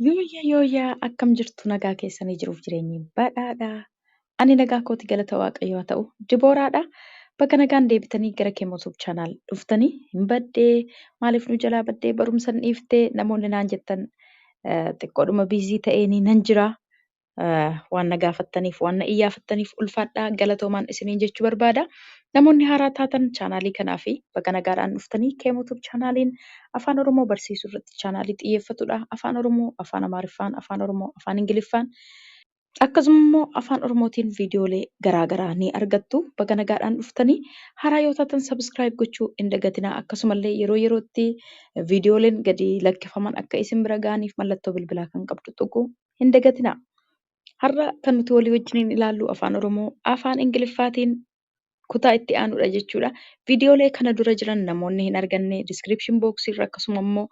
Yooyyaa akkam jirtu nagaa keessanii jiruuf jireenyi badhaadhaa. Ani nagaa kooti galata waaqayyoo haa ta'u. Dibooraadha. Bakka nagaan deebitanii gara Kemo Tube channel dhuftanii hin baddee maaliif nu jalaa baddee barumsa hin dhiiftee namoonni naan jettan xiqqoodhuma biizii ta'eenii nan jira. Waan na gaafattaniif waan na iyyaafattaniif ulfaadhaa galatoomaan isiniin jechuu barbaada. Namoonni haaraa taatan chaanaalii kanaa fi bakka nagaadhaan dhuftanii Kemo Tube chaanaaliin afaan Oromoo barsiisuu irratti chaanaalii xiyyeeffatudha. Afaan Oromoo, afaan Amaariffaan, afaan Oromoo, afaan Ingiliffaan akkasuma immoo afaan Oromootiin viidiyoolee garaagaraa ni argattu. Bakka nagaadhaan dhuftanii haaraa yoo taatan sabiskiraayib gochuu hin dagatinaa. Akkasumallee yeroo yerootti viidiyooleen gadi lakkifaman akka isin bira ga'aniif mallattoo bilbilaa kan qabdu tuquu hin dagatinaa. Har'a kan nuti walii wajjiniin ilaallu afaan Oromoo afaan Ingiliffaatiin kutaa itti aanudha jechuudha. Viidiyoolee kana dura jiran namoonni hin arganne diskiripshin booksii irra akkasuma immoo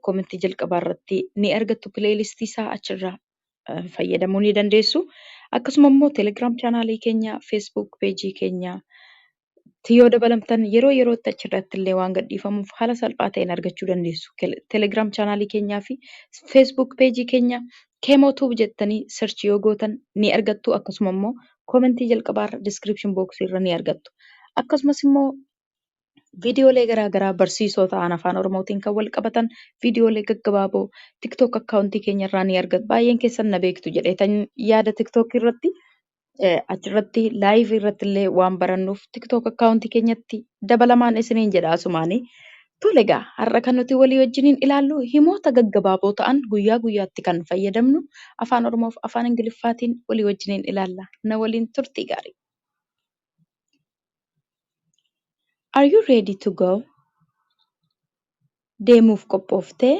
koomentii jalqabaa irratti ni argattu pileelistii isaa achirraa fayyadamuu ni dandeessu. Akkasuma immoo teelegiraam chaanaalii keenya, feesbuuk peejii keenya yoo dabalamtan yeroo yerootti achirratti illee waan gadhiifamuuf haala salphaa ta'een argachuu dandeessu. Teelegiraam chaanaalii keenyaa fi feesbuuk peejii keenya Kemo Tube jettanii sarchii yoo gootan ni argattu. Akkasuma immoo koomentii jalqabaarra diskiripshin booksii irra ni argattu. Akkasumas immoo viidiyoolee garaagaraa barsiisoo ta'an afaan Oromootiin kan wal qabatan viidiyoolee gaggabaaboo tiktook akkaawuntii keenya irraa ni argattu. Baay'een keessan na beektu jedheetan yaada tiktook irratti achirratti laayivii irratti illee waan barannuuf tiktook akkaawuntii keenyatti dabalamaan isiniin jedha asumaanii. Tole egaa har'a kan nuti walii wajjiniin ilaallu himoota gaggabaaboo ta'an guyyaa guyyaatti kan fayyadamnu afaan Oromoof afaan Ingiliffaatiin walii wajjiniin ilaalla. Na waliin turtii gaarii. Are you ready to go? Deemuuf qophooftee?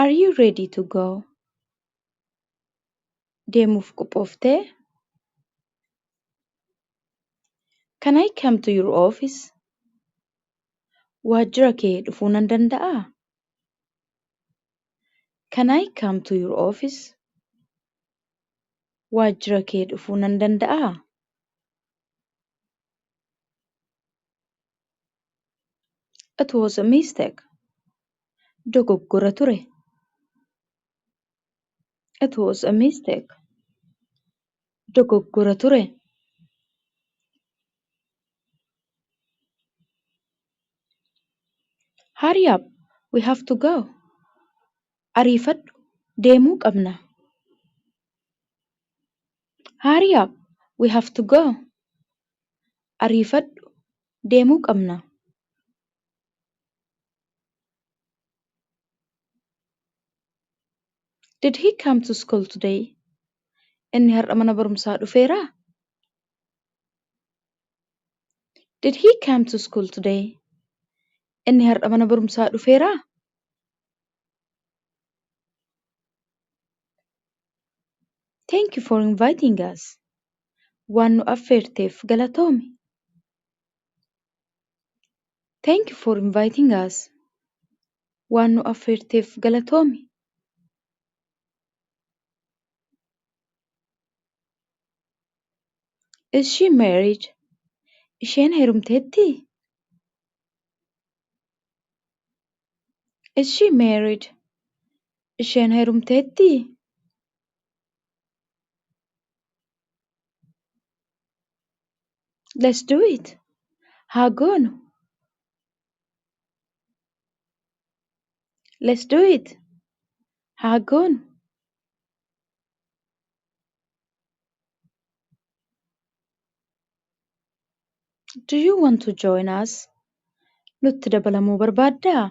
Are you ready to go? Deemuuf qophooftee? Can I come to your office? Waajjira kee dhufuu nan danda'aa? Can I come to your office? Waajjira kee dhufuu nan danda'aa? It was a mistake. Dogoggora ture. It was a mistake. Dogoggora ture. Hurry up, we have to go. Ariifadhu, deemuu qabna. Hurry up, we have to go. Ariifadhu, deemuu qabna. Did he come to school today? Inni har'a mana barumsaa dhufeeraa? Did he come to school today? Inni har'a mana barumsaa dhufeeraa? Thank you for inviting us. Waan nu affeerteef galatoomi. Thank you for inviting us. Waan nu affeerteef galatoomi. Is she married? Isheen heerumteettii? Is she married? Isheen heerumteettii? Let's do it. Haa goonu. Let's do it. Haa goonu. Do you want to join us? Nutti dabalamuu barbaaddaa?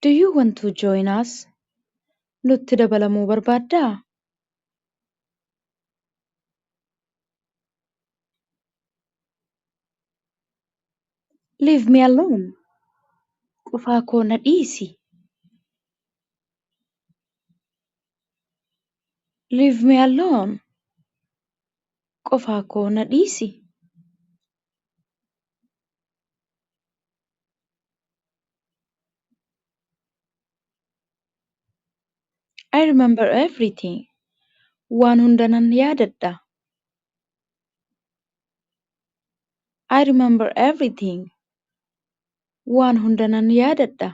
Do you want to join us? Nutti dabalamuu barbaaddaa? Leave me alone. Qofaa koo na dhiisi. Leave me alone. Qofaa koo na dhiisi. I remember everything. Waan hunda nan yaadadha. I remember everything. waan hunda nan yaadadha.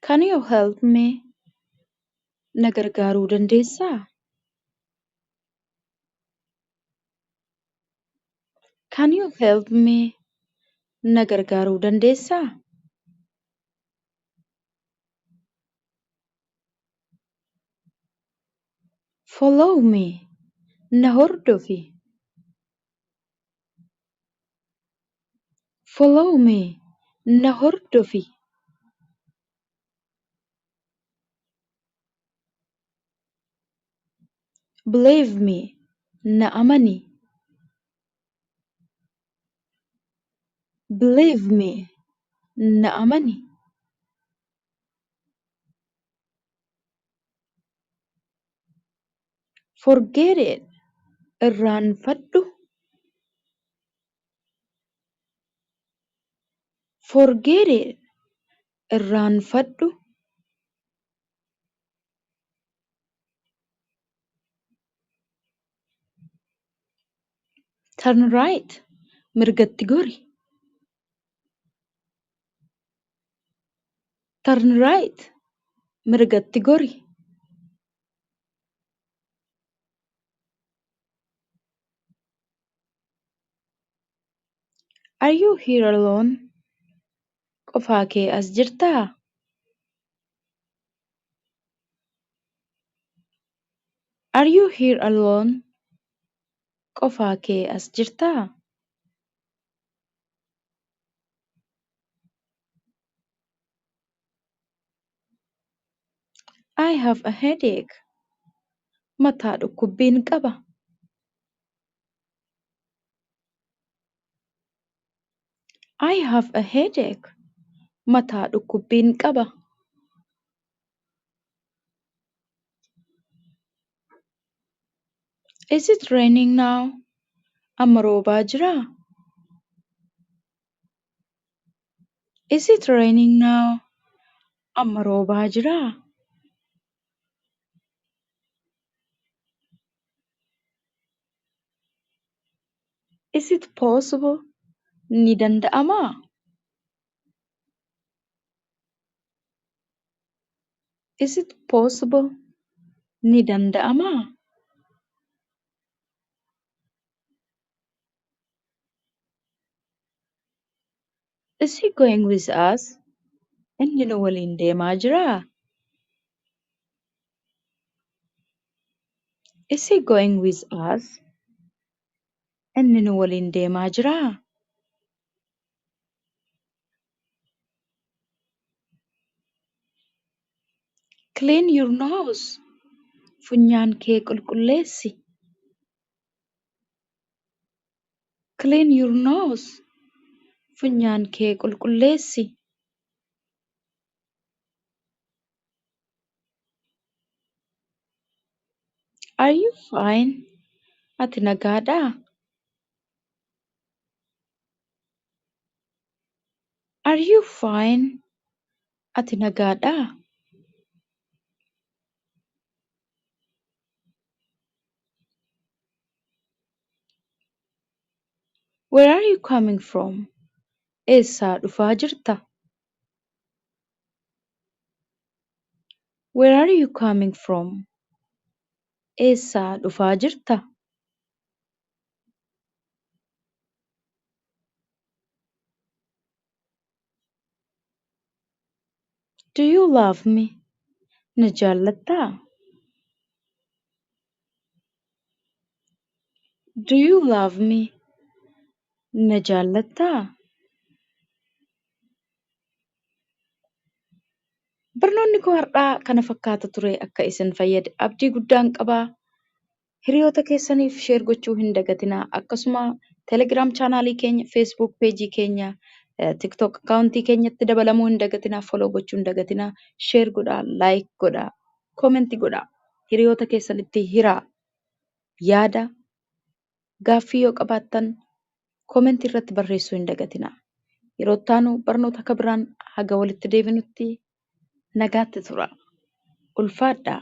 Can you help me? Na gargaaruu dandeessaa? Can you help me? Na gargaaruu dandeessaa? Follow me. Na hordofi. Follow me. Na hordofi. Believe me. Na amani. Believe me. Na amani. Forget it. Irraanfadhu. Forget it. Irraanfadhu. Turn right. Mirgatti gori. Turn right. Mirgatti gori. Are you here alone? Qofaa kee as jirtaa? Are you here alone? Qofaa kee as jirtaa? I have a headache. Mataa dhukkubbiin qaba. I have a headache. Mataa dhukkubbiin qaba. Is it raining now? Amma roobaa jiraa? Is it raining now? Amma roobaa jiraa? Is it possible? Ni danda'amaa? Is it possible? Ni danda'amaa? Is he going with us? Inni nu waliin deemaa jiraa? Is he going with us? Inni nu waliin deemaa jiraa? Clean your nose. Funyaan kee qulqulleessi. Clean your nose. Funyaan kee qulqulleessi. Are you fine? Ati nagaadhaa? Are you fine? Ati nagaadhaa? Where are you coming from? Eessaa dhufaa jirta? Where are you coming from? Eessaa dhufaa jirta? Do you love me? Na jaallattaa? Do you love me? Na jaallattaa? Barnoonni koo har'aa kana fakkaata ture akka isin fayyade abdii guddaan qabaa. Hiriyoota keessaniif sheer gochuu hin dagatinaa. Akkasuma teelegiraam chaanaalii keenya, feesbuuk peejii keenya, tiktook akaawuntii keenyatti dabalamuu hin dagatinaa. Foloo gochuu hin dagatinaa. Sheer godhaa, laayik godhaa, koomentii godhaa. Hiriyoota keessanitti hiraa. Yaada gaaffii yoo qabaattan koomentii irratti barreessuu hin dagatinaa. Yeroo itti aanu barnoota akka biraan haga walitti deebinutti nagaatti tura. Ulfaadhaa.